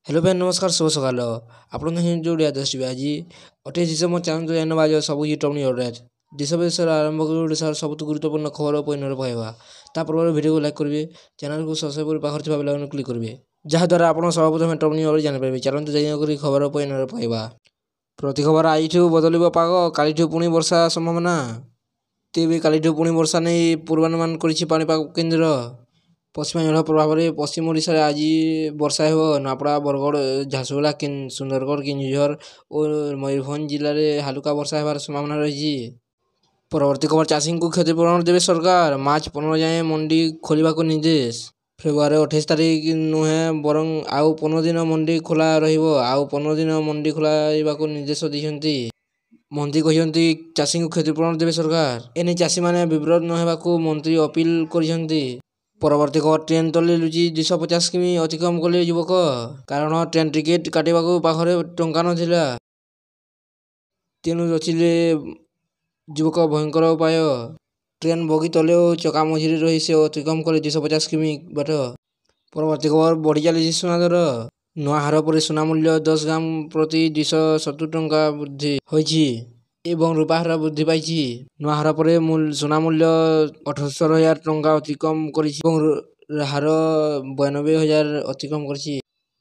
Hello भाई नमस्कार शुभ सकाल आपन जो आदेश जी आज 28 डिसेम्बर चैनल जान आज सब ये टॉप न्यूज देश विदेश आरंभ कर सब गुरुत्वपूर्ण खबर परिणत पाइबा पूर्व वीडियो को लाइक करेंगे चैनल को सब्सक्राइब कर पाखर बेल आइकन क्लिक करेंगे जहाँद्वारा आप सर्वप्रथम टॉप न्यूज जानीपारे चलते जाकर खबर परिणत पाइबा प्रति खबर आज बदल पाग काली पुणी वर्षा संभावना तेज काली पुणी वर्षा नहीं पूर्वानुमान करिपाग केन्द्र पश्चिमांचल प्रभाव में पश्चिम ओडिशा आज वर्षा हो नापड़ा बरगढ़ झारसुगुड़ा सुंदरगढ़ केन्दुझर और मयूरभंज जिले में हालुका वर्षा होबार संभावना रही। परवर्ती खबर चाषी को क्षतिपूरण देवे सरकार मार्च 15 जाए मंडी खोलने को निर्देश फेब्रुआरी 28 तारीख नुहे बरं आउ 15 दिन मंडी खोला आउ 15 दिन मंडी खोल निर्देश दी मंत्री कहते चाषी को क्षतिपूरण देवे सरकार एने चाषी मैंने विव्रत न मंत्री अपील कर। परवर्ती खबर ट्रेन तले लुचि 250 किमी अतिक्रम कले युवक कारण ट्रेन टिकेट काटा पाखे टंका नाला तेणु रचिले युवक भयंकर उपाय ट्रेन बगी तले और चका मझिरे रही से अतिक्रम कले 250 किमी बाट। परवर्ती खबर बढ़ी चली सुना दर नुआ हार पर सुना मूल्य 10 ग्राम प्रति 270 टंका वृद्धि होइछि एवं रूपा हार वृद्धि पाई नुआ हार पर सुना मूल्य 78,000 टंका अतिक्रम कर हार 92,000 अतिक्रम कर।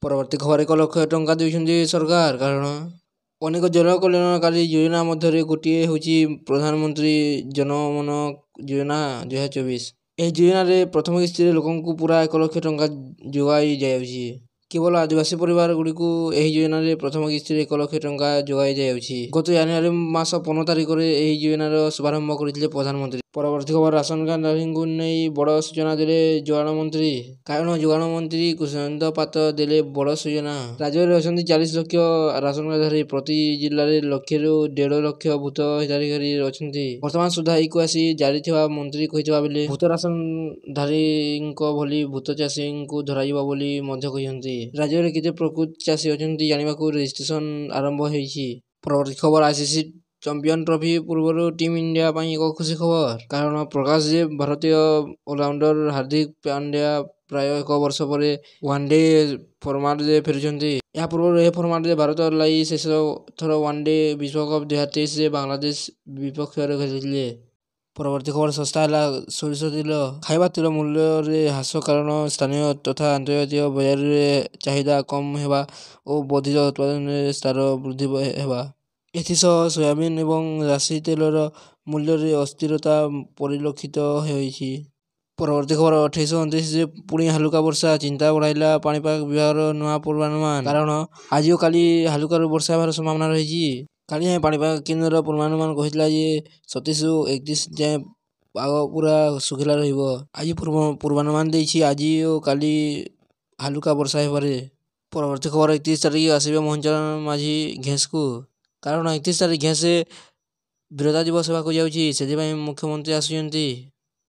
परवर्ती खबर 1 लाख टंका देउछन्ति सरकार कारण अनेक जन कल्याणकारी योजना मध्य गोटे हूँ प्रधानमंत्री जनमन योजना 2024 यह योजन प्रथम किस्ती लोक पूरा 1 लाख टंका जोगाई जाऊँगी केवल आदिवासी परिवार गुड़ी योजन प्रथम किस्ती 1 लाख टंका जोगाई जाऊँगी गत जनवरी मास 15 तारिख में यह योजन शुभारंभ करते प्रधानमंत्री। परवर्ती खबर राशन कार्ड को नहीं बड़ सूचना देले जोगाण मंत्री कारण जोगाण मंत्री कुष्मानंद पात्र देले बड़ सूचना राज्य में अच्छा 40 लाख राशन कार्डधारी प्रति जिले में 1 ରୁ 1.5 लाख भूत हिताधिकारी अच्छा वर्तमान सुधा को आसी जारी थिबा मंत्री कहितबा बेले भूत राशनधारी भली भूत चाषी को धरा कहते राज्य में केते प्रकृत चाषी अच्छा जाना रजिस्ट्रेशन आरंभ होइछि। परवर्ती खबर आईसीसी चैंपियन ट्रॉफी पूर्व टीम इंडिया एक खुशी खबर कारण प्रकाश जे भारतीय ऑलराउंडर हार्दिक पांड्या प्राय 1 वर्ष पर वनडे फॉर्मेट फेरुंट या पूर्व यह फॉर्मेट भारत लाई शेष थर वनडे विश्वकप 2023 बांग्लादेश विपक्ष खेली। परवर्ती खबर सस्ता है सोरिष तेल खाଇବା तेल मूल्य ह्रास कारण स्थानीय तथा अंतर्जातीय बजार में चाहिदा कम होगा और वर्धित उत्पादन स्तर वृद्धि होगा एथिसह सोयाबीन एवं राशि तेलर मूल्य में अस्थिरता परिलक्षित होइछि। परवर्ती खबर 28-29 पुणी हालुका वर्षा चिंता बढ़ाइला पाणीपाग विभाग नुआ पूर्वानुमान कारण आज और काली हालुका वर्षा होबार संभावना रही। काली पाणीपाग केन्द्र पूर्वानुमान कहला 27 ରୁ 31 जाए पाग पूरा सुखिला रहिबो आज पूर्वानुमान देछि आज और काली हालुका वर्षा होबारे। परवर्ती खबर 31 तारिख आसबे मोहनचरण माझी घेस को कारण 31 तारिख घेस वीरता दिवस होगा जाऊँगी से मुख्यमंत्री आसुचंती।